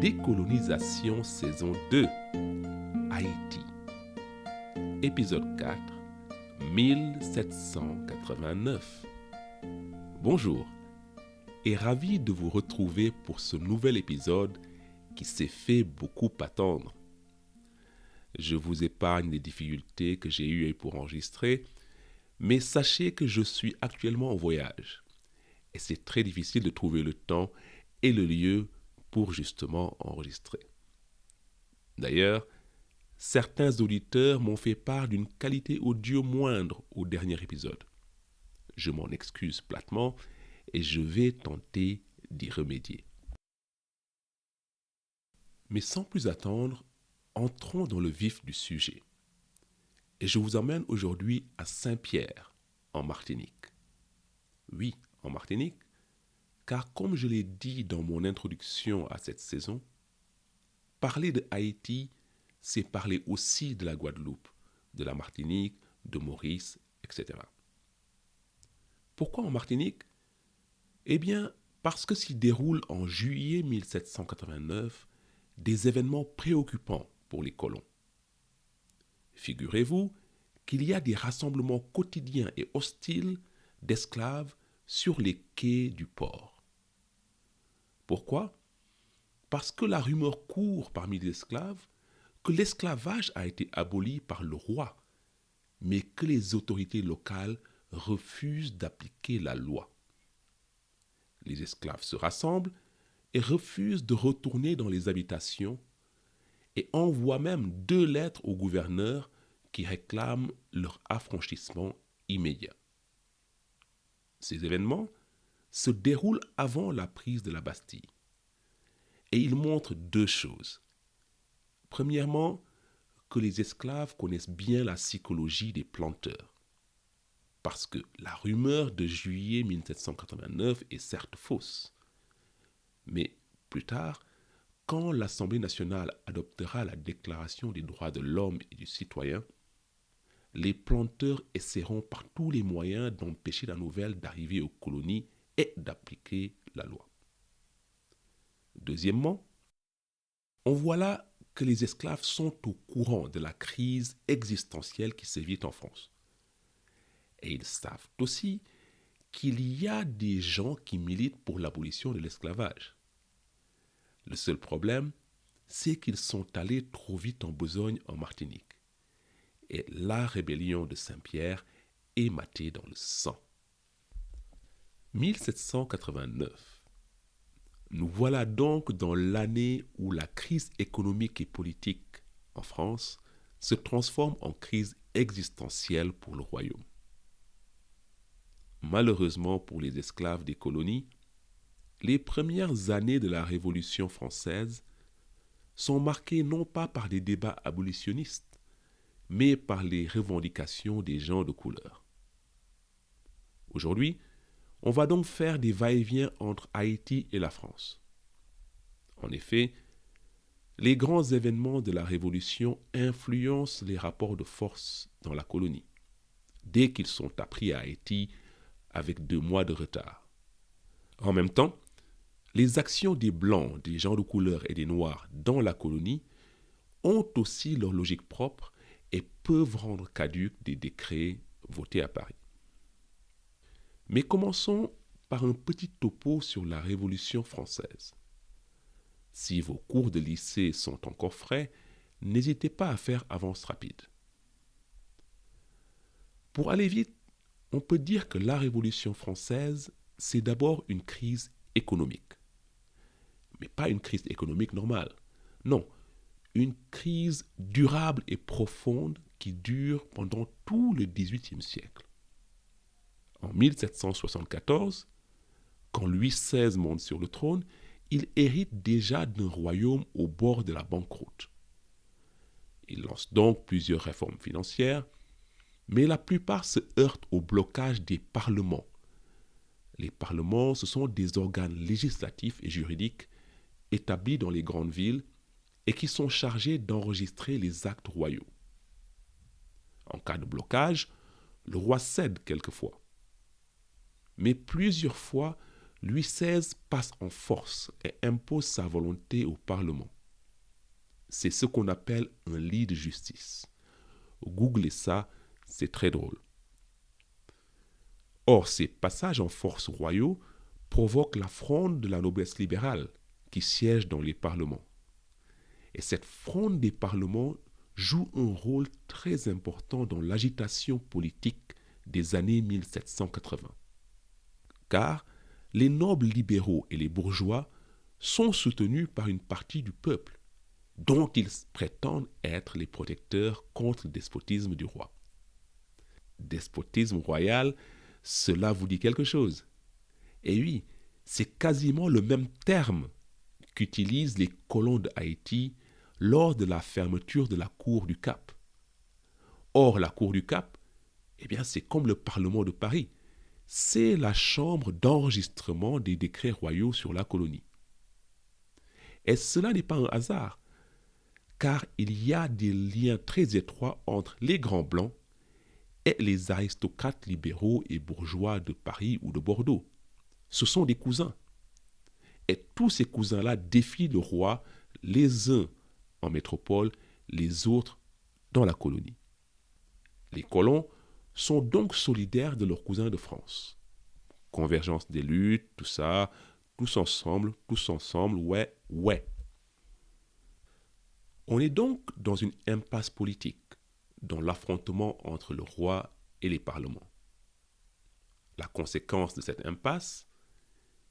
Décolonisation saison 2, Haïti. Épisode 4, 1789. Bonjour et ravi de vous retrouver pour ce nouvel épisode qui s'est fait beaucoup attendre. Je vous épargne les difficultés que j'ai eues pour enregistrer, mais sachez que je suis actuellement en voyage et c'est très difficile de trouver le temps et le lieu pour justement enregistrer. D'ailleurs, certains auditeurs m'ont fait part d'une qualité audio moindre au dernier épisode. Je m'en excuse platement et je vais tenter d'y remédier. Mais sans plus attendre, entrons dans le vif du sujet. Et je vous emmène aujourd'hui à Saint-Pierre, en Martinique. Oui, en Martinique, car comme je l'ai dit dans mon introduction à cette saison, parler de Haïti, c'est parler aussi de la Guadeloupe, de la Martinique, de Maurice, etc. Pourquoi en Martinique ? Eh bien, parce que s'y déroulent en juillet 1789 des événements préoccupants pour les colons. Figurez-vous qu'il y a des rassemblements quotidiens et hostiles d'esclaves sur les quais du port. Pourquoi ? Parce que la rumeur court parmi les esclaves que l'esclavage a été aboli par le roi, mais que les autorités locales refusent d'appliquer la loi. Les esclaves se rassemblent et refusent de retourner dans les habitations et envoient même 2 lettres au gouverneur qui réclament leur affranchissement immédiat. Ces événements se déroulent avant la prise de la Bastille. Et ils montrent 2 choses. Premièrement, que les esclaves connaissent bien la psychologie des planteurs. Parce que la rumeur de juillet 1789 est certes fausse. Mais plus tard, quand l'Assemblée nationale adoptera la Déclaration des droits de l'homme et du citoyen, les planteurs essaieront par tous les moyens d'empêcher la nouvelle d'arriver aux colonies et d'appliquer la loi. Deuxièmement, on voit là que les esclaves sont au courant de la crise existentielle qui sévit en France. Et ils savent aussi qu'il y a des gens qui militent pour l'abolition de l'esclavage. Le seul problème, c'est qu'ils sont allés trop vite en besogne en Martinique. Et la rébellion de Saint-Pierre est matée dans le sang. 1789. Nous voilà donc dans l'année où la crise économique et politique en France se transforme en crise existentielle pour le royaume. Malheureusement pour les esclaves des colonies, les premières années de la Révolution française sont marquées non pas par des débats abolitionnistes, mais par les revendications des gens de couleur. Aujourd'hui, on va donc faire des va-et-vient entre Haïti et la France. En effet, les grands événements de la Révolution influencent les rapports de force dans la colonie, dès qu'ils sont appris à Haïti avec 2 mois de retard. En même temps, les actions des Blancs, des gens de couleur et des Noirs dans la colonie ont aussi leur logique propre et peuvent rendre caducs des décrets votés à Paris. Mais commençons par un petit topo sur la Révolution française. Si vos cours de lycée sont encore frais, n'hésitez pas à faire avance rapide. Pour aller vite, on peut dire que la Révolution française, c'est d'abord une crise économique. Mais pas une crise économique normale. Non, une crise durable et profonde qui dure pendant tout le XVIIIe siècle. En 1774, quand Louis XVI monte sur le trône, il hérite déjà d'un royaume au bord de la banqueroute. Il lance donc plusieurs réformes financières, mais la plupart se heurtent au blocage des parlements. Les parlements, ce sont des organes législatifs et juridiques établis dans les grandes villes et qui sont chargés d'enregistrer les actes royaux. En cas de blocage, le roi cède quelquefois. Mais plusieurs fois, Louis XVI passe en force et impose sa volonté au Parlement. C'est ce qu'on appelle un lit de justice. Googlez ça, c'est très drôle. Or, ces passages en force royaux provoquent la fronde de la noblesse libérale qui siège dans les parlements. Et cette fronde des parlements joue un rôle très important dans l'agitation politique des années 1780. Car les nobles libéraux et les bourgeois sont soutenus par une partie du peuple, dont ils prétendent être les protecteurs contre le despotisme du roi. Despotisme royal, cela vous dit quelque chose? Et oui, c'est quasiment le même terme qu'utilisent les colons de Haïti lors de la fermeture de la cour du Cap. Or, la cour du Cap, c'est comme le Parlement de Paris. C'est la chambre d'enregistrement des décrets royaux sur la colonie. Et cela n'est pas un hasard, car il y a des liens très étroits entre les Grands Blancs et les aristocrates libéraux et bourgeois de Paris ou de Bordeaux. Ce sont des cousins. Et tous ces cousins-là défient le roi, les uns en métropole, les autres dans la colonie. Les colons sont donc solidaires de leurs cousins de France. Convergence des luttes, tout ça, tous ensemble, ouais. On est donc dans une impasse politique, dans l'affrontement entre le roi et les parlements. La conséquence de cette impasse,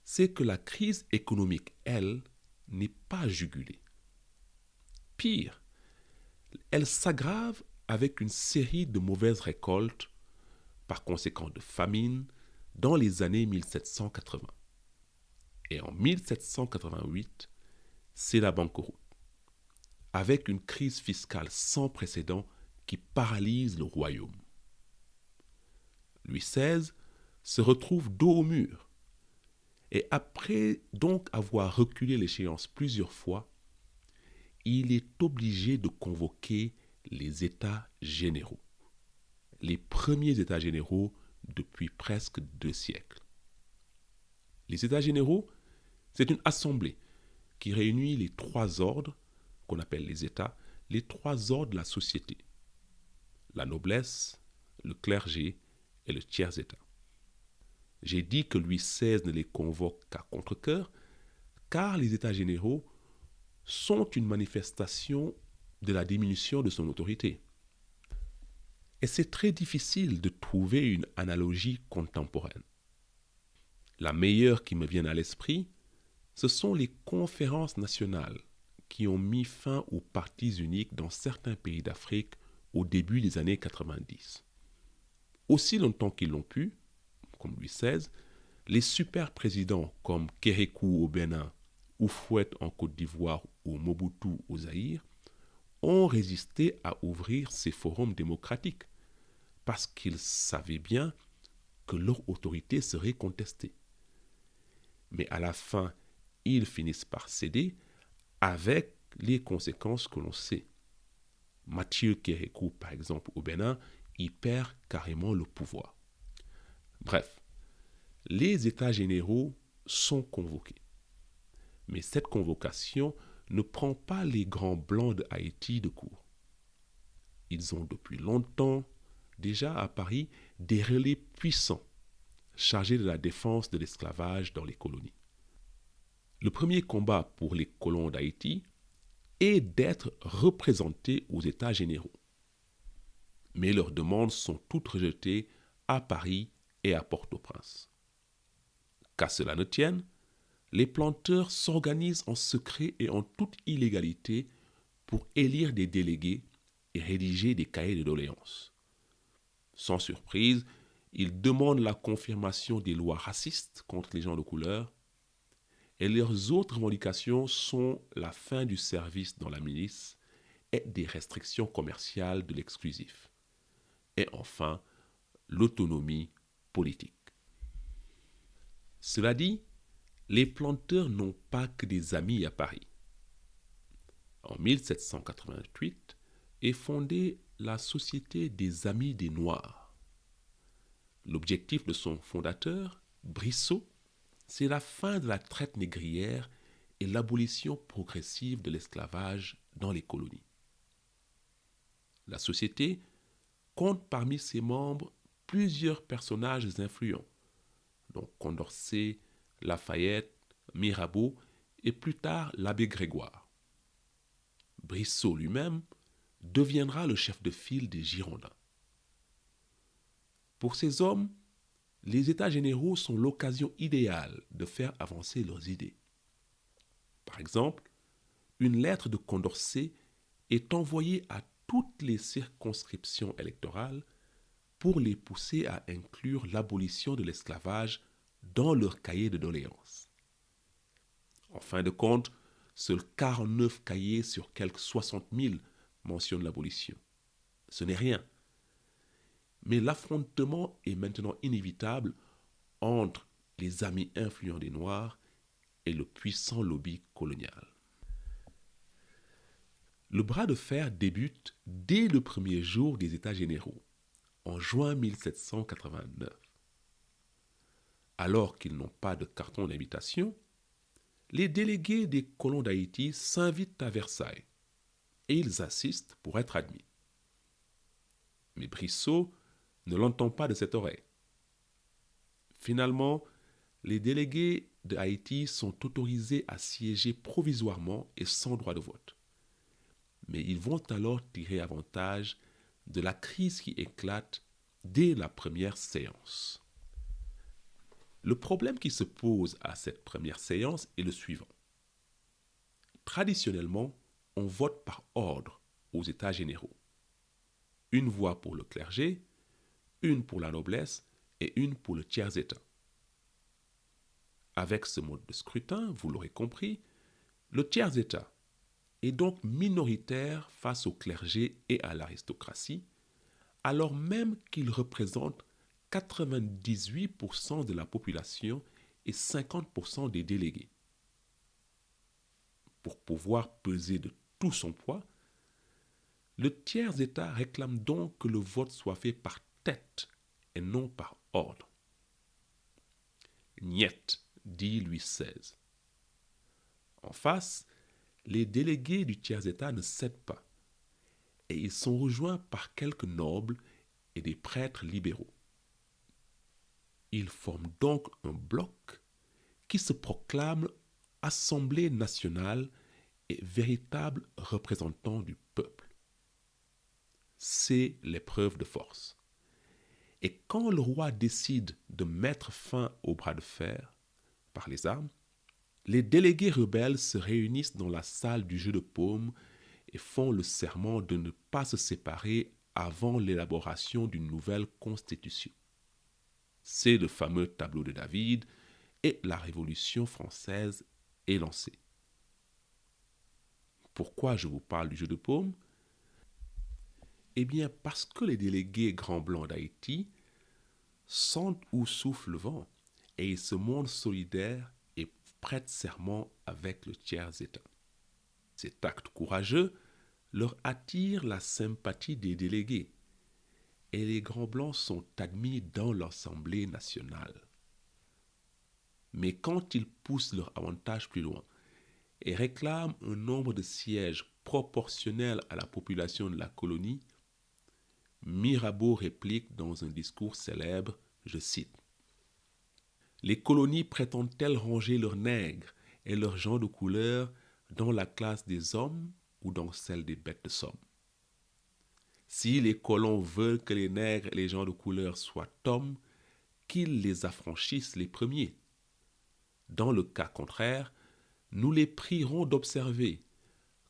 c'est que la crise économique, elle, n'est pas jugulée. Pire, elle s'aggrave avec une série de mauvaises récoltes, par conséquent de famine, dans les années 1780. Et en 1788, c'est la banqueroute, avec une crise fiscale sans précédent qui paralyse le royaume. Louis XVI se retrouve dos au mur, et après donc avoir reculé l'échéance plusieurs fois, il est obligé de convoquer les États généraux. Les premiers États généraux depuis presque 2 siècles. Les États généraux, c'est une assemblée qui réunit les 3 ordres, qu'on appelle les États, les 3 ordres de la société. La noblesse, le clergé et le tiers-État. J'ai dit que Louis XVI ne les convoque qu'à contre-cœur, car les États généraux sont une manifestation de la diminution de son autorité. Et c'est très difficile de trouver une analogie contemporaine. La meilleure qui me vienne à l'esprit, ce sont les conférences nationales qui ont mis fin aux partis uniques dans certains pays d'Afrique au début des années 90. Aussi longtemps qu'ils l'ont pu, comme Louis XVI, les super-présidents comme Kérékou au Bénin, Houphouët en Côte d'Ivoire ou Mobutu au Zaïre ont résisté à ouvrir ces forums démocratiques parce qu'ils savaient bien que leur autorité serait contestée. Mais à la fin, ils finissent par céder avec les conséquences que l'on sait. Mathieu Kérékou, par exemple, au Bénin, y perd carrément le pouvoir. Bref, les États généraux sont convoqués. Mais cette convocation ne prend pas les grands blancs de Haïti de court. Ils ont depuis longtemps déjà à Paris des relais puissants chargés de la défense de l'esclavage dans les colonies. Le premier combat pour les colons d'Haïti est d'être représentés aux États généraux. Mais leurs demandes sont toutes rejetées à Paris et à Port-au-Prince. Qu'à cela ne tienne, les planteurs s'organisent en secret et en toute illégalité pour élire des délégués et rédiger des cahiers de doléances. Sans surprise, ils demandent la confirmation des lois racistes contre les gens de couleur et leurs autres revendications sont la fin du service dans la milice et des restrictions commerciales de l'exclusif. Et enfin, l'autonomie politique. Cela dit, les planteurs n'ont pas que des amis à Paris. En 1788 est fondée la Société des Amis des Noirs. L'objectif de son fondateur, Brissot, c'est la fin de la traite négrière et l'abolition progressive de l'esclavage dans les colonies. La société compte parmi ses membres plusieurs personnages influents, dont Condorcet, Lafayette, Mirabeau et plus tard l'abbé Grégoire. Brissot lui-même deviendra le chef de file des Girondins. Pour ces hommes, les États généraux sont l'occasion idéale de faire avancer leurs idées. Par exemple, une lettre de Condorcet est envoyée à toutes les circonscriptions électorales pour les pousser à inclure l'abolition de l'esclavage dans leur cahier de doléances. En fin de compte, seuls 49 cahiers sur quelques 60 000 mentionnent l'abolition. Ce n'est rien. Mais l'affrontement est maintenant inévitable entre les amis influents des Noirs et le puissant lobby colonial. Le bras de fer débute dès le premier jour des États généraux, en juin 1789. Alors qu'ils n'ont pas de carton d'invitation, les délégués des colons d'Haïti s'invitent à Versailles et ils assistent pour être admis. Mais Brissot ne l'entend pas de cette oreille. Finalement, les délégués de Haïti sont autorisés à siéger provisoirement et sans droit de vote. Mais ils vont alors tirer avantage de la crise qui éclate dès la première séance. Le problème qui se pose à cette première séance est le suivant. Traditionnellement, on vote par ordre aux États généraux. Une voix pour le clergé, une pour la noblesse et une pour le tiers-État. Avec ce mode de scrutin, vous l'aurez compris, le tiers-État est donc minoritaire face au clergé et à l'aristocratie, alors même qu'il représente 98% de la population et 50% des délégués. Pour pouvoir peser de tout son poids, le tiers-État réclame donc que le vote soit fait par tête et non par ordre. Niet, dit Louis XVI. En face, les délégués du tiers-État ne cèdent pas, et ils sont rejoints par quelques nobles et des prêtres libéraux. Ils forment donc un bloc qui se proclame Assemblée nationale et véritable représentant du peuple. C'est l'épreuve de force. Et quand le roi décide de mettre fin au bras de fer par les armes, les délégués rebelles se réunissent dans la salle du jeu de paume et font le serment de ne pas se séparer avant l'élaboration d'une nouvelle constitution. C'est le fameux tableau de David et la Révolution française est lancée. Pourquoi je vous parle du jeu de paume? Eh bien parce que les délégués grands blancs d'Haïti sentent où souffle le vent et ils se montrent solidaires et prêtent serment avec le tiers-État. Cet acte courageux leur attire la sympathie des délégués et les grands blancs sont admis dans l'Assemblée nationale. Mais quand ils poussent leur avantage plus loin et réclament un nombre de sièges proportionnel à la population de la colonie, Mirabeau réplique dans un discours célèbre, je cite, « Les colonies prétendent-elles ranger leurs nègres et leurs gens de couleur dans la classe des hommes ou dans celle des bêtes de somme? Si les colons veulent que les nègres et les gens de couleur soient hommes, qu'ils les affranchissent les premiers. Dans le cas contraire, nous les prierons d'observer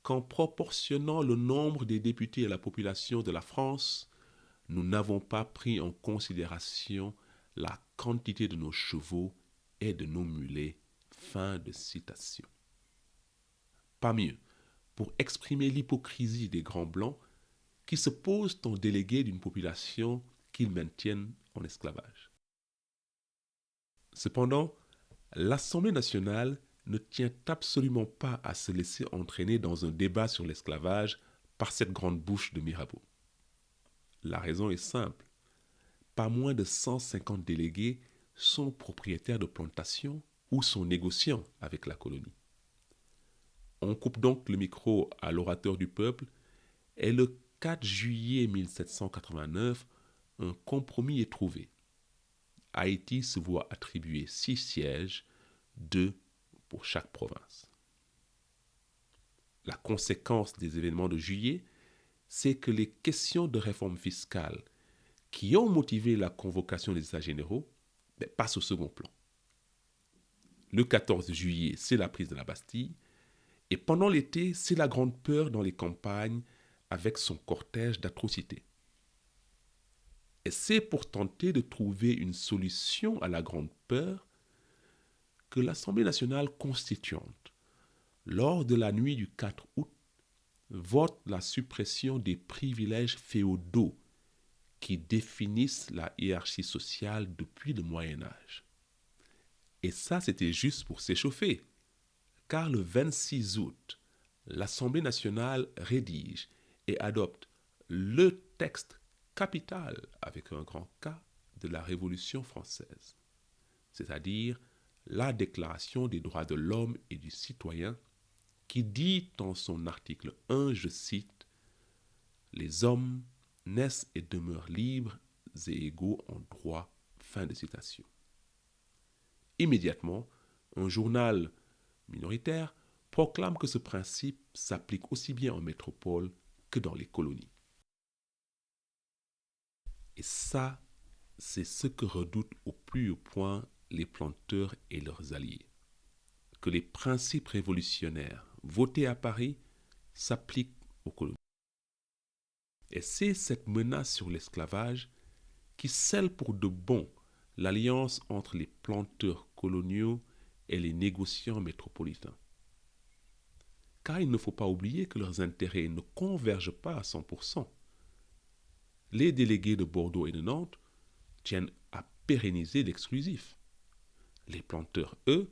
qu'en proportionnant le nombre des députés à la population de la France, nous n'avons pas pris en considération la quantité de nos chevaux et de nos mulets. » Fin de citation. Pas mieux, pour exprimer l'hypocrisie des grands blancs qui se posent en délégués d'une population qu'ils maintiennent en esclavage. Cependant, l'Assemblée nationale ne tient absolument pas à se laisser entraîner dans un débat sur l'esclavage par cette grande bouche de Mirabeau. La raison est simple. Pas moins de 150 délégués sont propriétaires de plantations ou sont négociants avec la colonie. On coupe donc le micro à l'orateur du peuple et le 4 juillet 1789, un compromis est trouvé. Haïti se voit attribuer 6 sièges, 2 pour chaque province. La conséquence des événements de juillet, c'est que les questions de réforme fiscale qui ont motivé la convocation des États généraux passent au second plan. Le 14 juillet, c'est la prise de la Bastille, et pendant l'été, c'est la grande peur dans les campagnes avec son cortège d'atrocités. Et c'est pour tenter de trouver une solution à la grande peur que l'Assemblée nationale constituante, lors de la nuit du 4 août, vote la suppression des privilèges féodaux qui définissent la hiérarchie sociale depuis le Moyen Âge. Et ça, c'était juste pour s'échauffer, car le 26 août, l'Assemblée nationale rédige et adopte le texte capital, avec un grand K, de la Révolution française, c'est-à-dire la Déclaration des droits de l'homme et du citoyen, qui dit dans son article 1, je cite, « Les hommes naissent et demeurent libres et égaux en droit ». Fin de citation. Immédiatement, un journal minoritaire proclame que ce principe s'applique aussi bien en métropole que dans les colonies. Et ça, c'est ce que redoutent au plus haut point les planteurs et leurs alliés. Que les principes révolutionnaires votés à Paris s'appliquent aux colonies. Et c'est cette menace sur l'esclavage qui scelle pour de bon l'alliance entre les planteurs coloniaux et les négociants métropolitains. Car il ne faut pas oublier que leurs intérêts ne convergent pas à 100%. Les délégués de Bordeaux et de Nantes tiennent à pérenniser l'exclusif. Les planteurs, eux,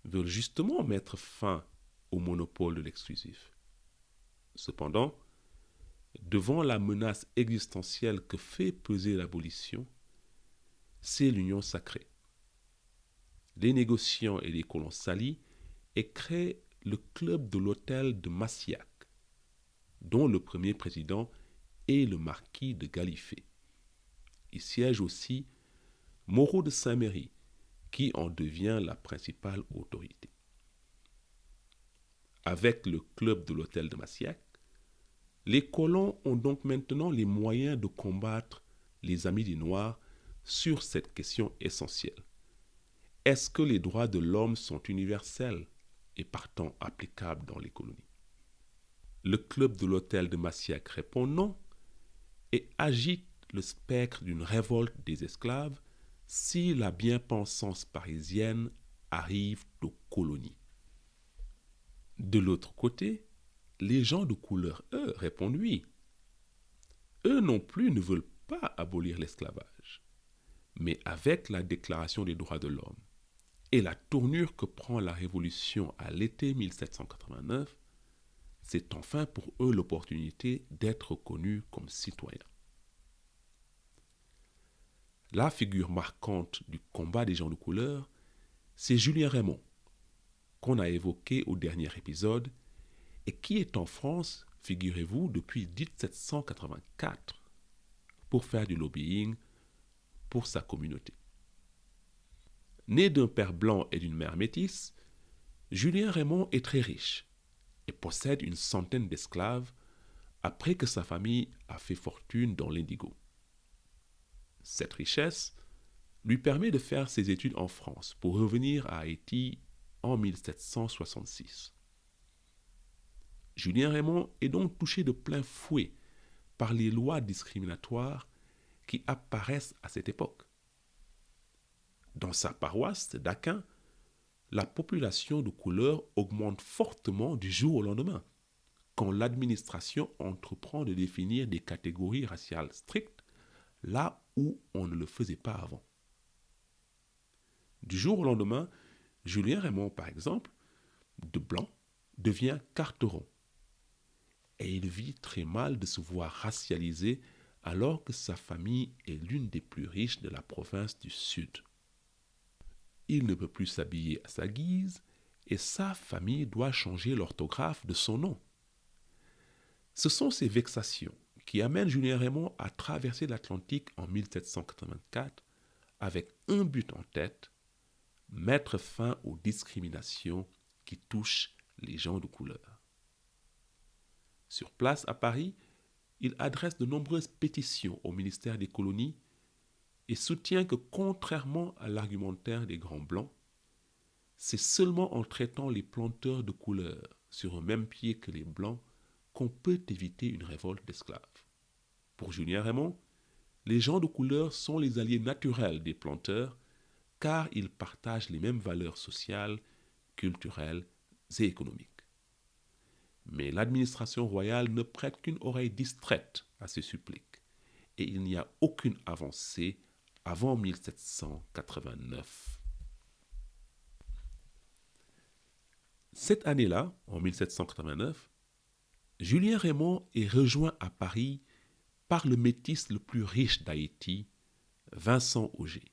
veulent justement mettre fin au monopole de l'exclusif. Cependant, devant la menace existentielle que fait peser l'abolition, c'est l'union sacrée. Les négociants et les colons s'allient et créent le club de l'hôtel de Massiac, dont le premier président est le marquis de Galifet. Il siège aussi Moreau de Saint-Méry, qui en devient la principale autorité. Avec le club de l'hôtel de Massiac, les colons ont donc maintenant les moyens de combattre les amis des Noirs sur cette question essentielle. Est-ce que les droits de l'homme sont universels et partant applicables dans les colonies? Le club de l'hôtel de Massiac répond non et agite le spectre d'une révolte des esclaves si la bien-pensance parisienne arrive aux colonies. De l'autre côté, les gens de couleur, eux, répondent oui. Eux non plus ne veulent pas abolir l'esclavage. Mais avec la Déclaration des droits de l'homme et la tournure que prend la Révolution à l'été 1789, c'est enfin pour eux l'opportunité d'être reconnus comme citoyens. La figure marquante du combat des gens de couleur, c'est Julien Raymond, qu'on a évoqué au dernier épisode, et qui est en France, figurez-vous, depuis 1784, pour faire du lobbying pour sa communauté. Né d'un père blanc et d'une mère métisse, Julien Raymond est très riche et possède une centaine d'esclaves après que sa famille a fait fortune dans l'indigo. Cette richesse lui permet de faire ses études en France pour revenir à Haïti en 1766. Julien Raymond est donc touché de plein fouet par les lois discriminatoires qui apparaissent à cette époque. Dans sa paroisse d'Aquin, la population de couleur augmente fortement du jour au lendemain, quand l'administration entreprend de définir des catégories raciales strictes là où on ne le faisait pas avant. Du jour au lendemain, Julien Raymond, par exemple, de blanc, devient carteron. Et il vit très mal de se voir racialisé alors que sa famille est l'une des plus riches de la province du Sud. il ne peut plus s'habiller à sa guise et sa famille doit changer l'orthographe de son nom. Ce sont ces vexations qui amènent Julien Raymond à traverser l'Atlantique en 1784 avec un but en tête, mettre fin aux discriminations qui touchent les gens de couleur. Sur place à Paris, il adresse de nombreuses pétitions au ministère des Colonies et soutient que, contrairement à l'argumentaire des Grands Blancs, c'est seulement en traitant les planteurs de couleur sur un même pied que les Blancs qu'on peut éviter une révolte d'esclaves. Pour Julien Raymond, les gens de couleur sont les alliés naturels des planteurs car ils partagent les mêmes valeurs sociales, culturelles et économiques. Mais l'administration royale ne prête qu'une oreille distraite à ces suppliques et il n'y a aucune avancée avant 1789. Cette année-là, en 1789, Julien Raymond est rejoint à Paris par le métis le plus riche d'Haïti, Vincent Auger.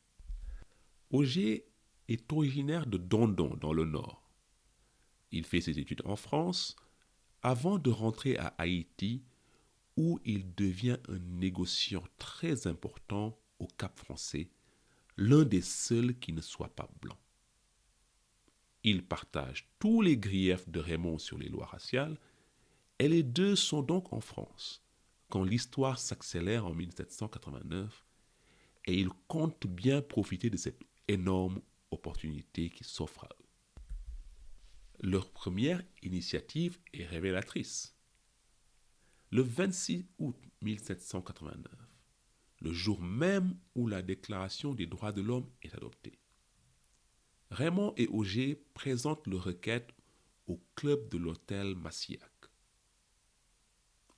Auger est originaire de Dondon, dans le Nord. Il fait ses études en France avant de rentrer à Haïti, où il devient un négociant très important au Cap-Français, l'un des seuls qui ne soit pas blanc. Il partage tous les griefs de Raymond sur les lois raciales, et les deux sont donc en France, quand l'histoire s'accélère en 1789, et ils comptent bien profiter de cette énorme opportunité qui s'offre à eux. Leur première initiative est révélatrice. Le 26 août 1789, le jour même où la Déclaration des droits de l'homme est adoptée, Raymond et Auger présentent leur requête au club de l'hôtel Massiac.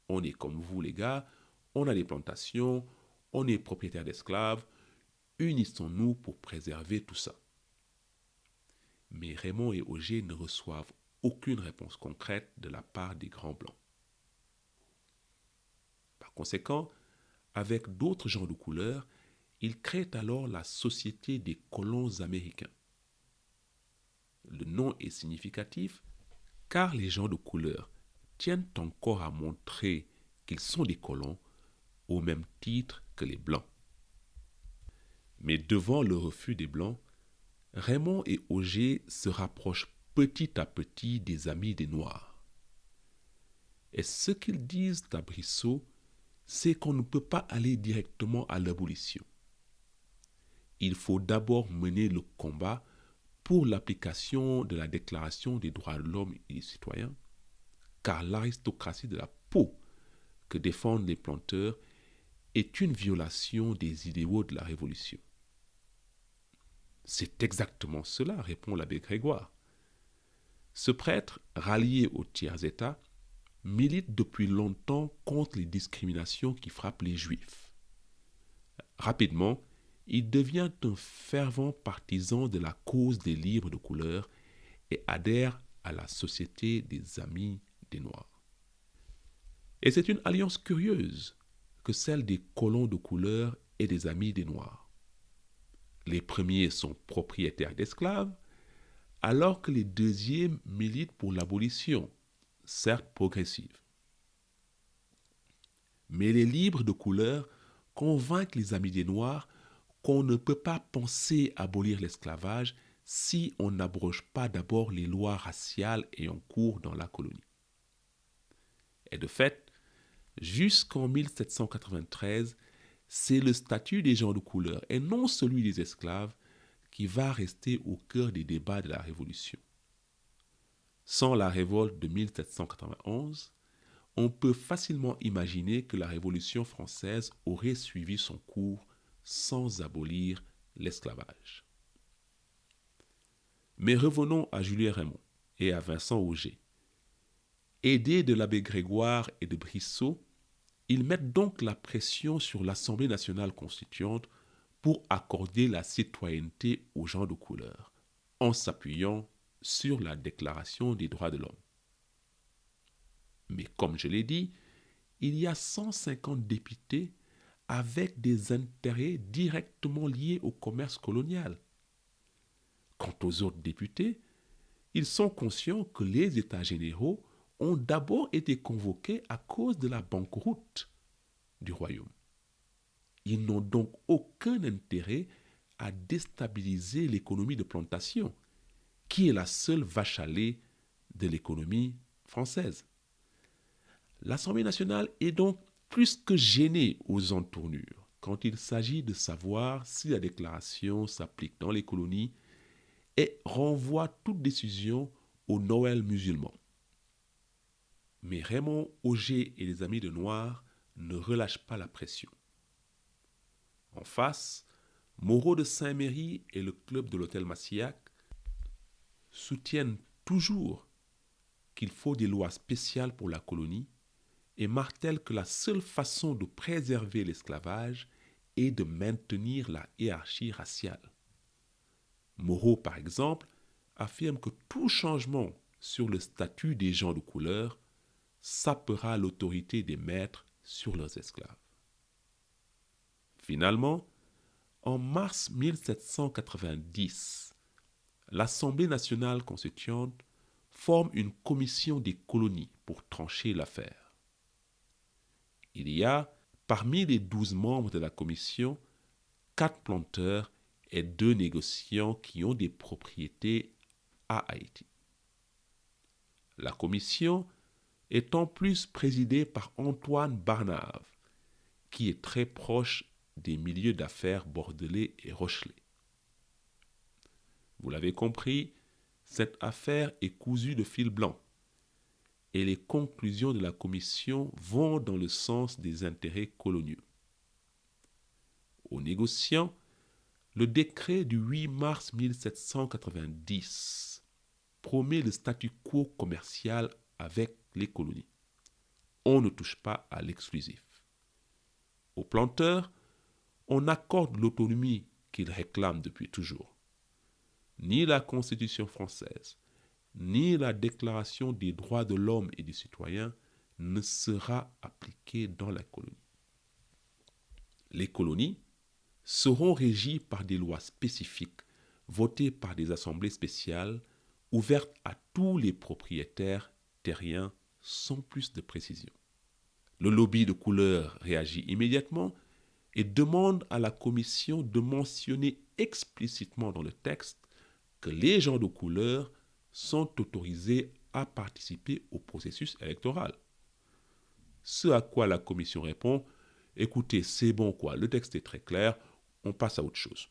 On est comme vous les gars, on a des plantations, on est propriétaire d'esclaves, unissons-nous pour préserver tout ça. Mais Raymond et Auger ne reçoivent aucune réponse concrète de la part des Grands Blancs. Par conséquent, avec d'autres gens de couleur, ils créent alors la Société des colons américains. Le nom est significatif car les gens de couleur tiennent encore à montrer qu'ils sont des colons au même titre que les Blancs. Mais devant le refus des Blancs, Raymond et Auger se rapprochent petit à petit des amis des Noirs. Et ce qu'ils disent à Brissot, c'est qu'on ne peut pas aller directement à l'abolition. Il faut d'abord mener le combat pour l'application de la Déclaration des droits de l'homme et des citoyens, car l'aristocratie de la peau que défendent les planteurs est une violation des idéaux de la Révolution. C'est exactement cela, répond l'abbé Grégoire. Ce prêtre, rallié au tiers-État, milite depuis longtemps contre les discriminations qui frappent les Juifs. Rapidement, il devient un fervent partisan de la cause des libres de couleur et adhère à la Société des Amis des Noirs. Et c'est une alliance curieuse que celle des colons de couleur et des Amis des Noirs. Les premiers sont propriétaires d'esclaves, alors que les deuxièmes militent pour l'abolition, certes progressive. Mais les libres de couleur convainquent les Amis des Noirs qu'on ne peut pas penser abolir l'esclavage si on n'abroge pas d'abord les lois raciales ayant cours dans la colonie. Et de fait, jusqu'en 1793, c'est le statut des gens de couleur et non celui des esclaves qui va rester au cœur des débats de la Révolution. Sans la révolte de 1791, on peut facilement imaginer que la Révolution française aurait suivi son cours sans abolir l'esclavage. Mais revenons à Julien Raymond et à Vincent Auger. Aidés de l'abbé Grégoire et de Brissot, ils mettent donc la pression sur l'Assemblée nationale constituante pour accorder la citoyenneté aux gens de couleur, en s'appuyant sur la Déclaration des droits de l'homme. Mais comme je l'ai dit, il y a 150 députés avec des intérêts directement liés au commerce colonial. Quant aux autres députés, ils sont conscients que les États généraux ont d'abord été convoqués à cause de la banqueroute du royaume. Ils n'ont donc aucun intérêt à déstabiliser l'économie de plantation, qui est la seule vache à lait de l'économie française. L'Assemblée nationale est donc plus que gênée aux entournures quand il s'agit de savoir si la déclaration s'applique dans les colonies et renvoie toute décision aux Noël musulmans. Mais Raymond Auger et les Amis de Noir ne relâchent pas la pression. En face, Moreau de Saint-Méry et le club de l'hôtel Massillac soutiennent toujours qu'il faut des lois spéciales pour la colonie et martèlent que la seule façon de préserver l'esclavage est de maintenir la hiérarchie raciale. Moreau, par exemple, affirme que tout changement sur le statut des gens de couleur sapera l'autorité des maîtres sur leurs esclaves. Finalement, en mars 1790, l'Assemblée nationale constituante forme une commission des colonies pour trancher l'affaire. Il y a, parmi les 12 membres de la commission, 4 planteurs et 2 négociants qui ont des propriétés à Haïti. La commission est en plus présidée par Antoine Barnave, qui est très proche des milieux d'affaires bordelais et rochelais. Vous l'avez compris, cette affaire est cousue de fil blanc et les conclusions de la commission vont dans le sens des intérêts coloniaux. Aux négociants, le décret du 8 mars 1790 promet le statu quo commercial avec les colonies. On ne touche pas à l'exclusif. Aux planteurs, on accorde l'autonomie qu'ils réclament depuis toujours. Ni la Constitution française, ni la Déclaration des droits de l'homme et du citoyen ne sera appliquée dans la colonie. Les colonies seront régies par des lois spécifiques votées par des assemblées spéciales ouvertes à tous les propriétaires terriens sans plus de précision. Le lobby de couleur réagit immédiatement et demande à la commission de mentionner explicitement dans le texte que les gens de couleur sont autorisés à participer au processus électoral. Ce à quoi la commission répond « Écoutez, c'est bon quoi, le texte est très clair, on passe à autre chose. »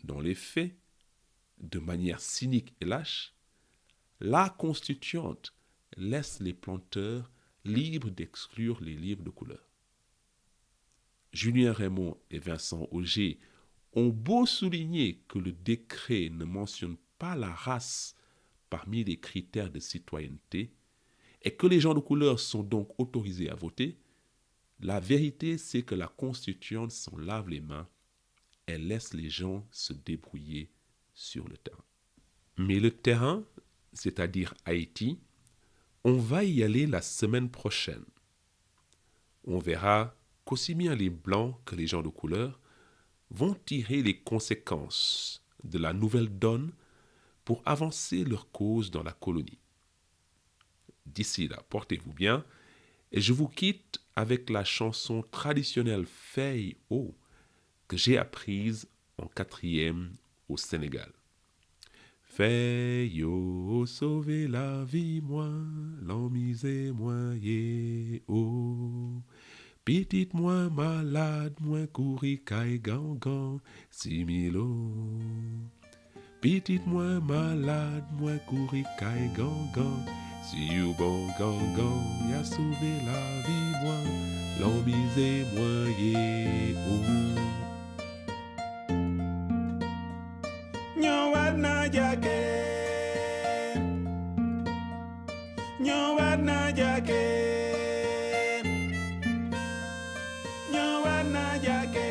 Dans les faits, de manière cynique et lâche, la constituante laisse les planteurs libres d'exclure les livres de couleur. Julien Raymond et Vincent Auger ont beau souligner que le décret ne mentionne pas la race parmi les critères de citoyenneté et que les gens de couleur sont donc autorisés à voter, la vérité c'est que la constituante s'en lave les mains et laisse les gens se débrouiller sur le terrain. Mais le terrain, c'est-à-dire Haïti, on va y aller la semaine prochaine. On verra qu'aussi bien les Blancs que les gens de couleur vont tirer les conséquences de la nouvelle donne pour avancer leur cause dans la colonie. D'ici là, portez-vous bien et je vous quitte avec la chanson traditionnelle Fey O que j'ai apprise en 4e au Sénégal. Fey yo, sauver la vie moi, l'emmisé moi ye oh. Petite moins malade, moins courir caille gangan, 6000 oh. Petite moins malade, moins courir caille gangan, si you bon gangan, y'a sauvé la vie moi, l'emmisé moi ye oh. Nyawad na jake, nyawad na jake, nyawad na jake.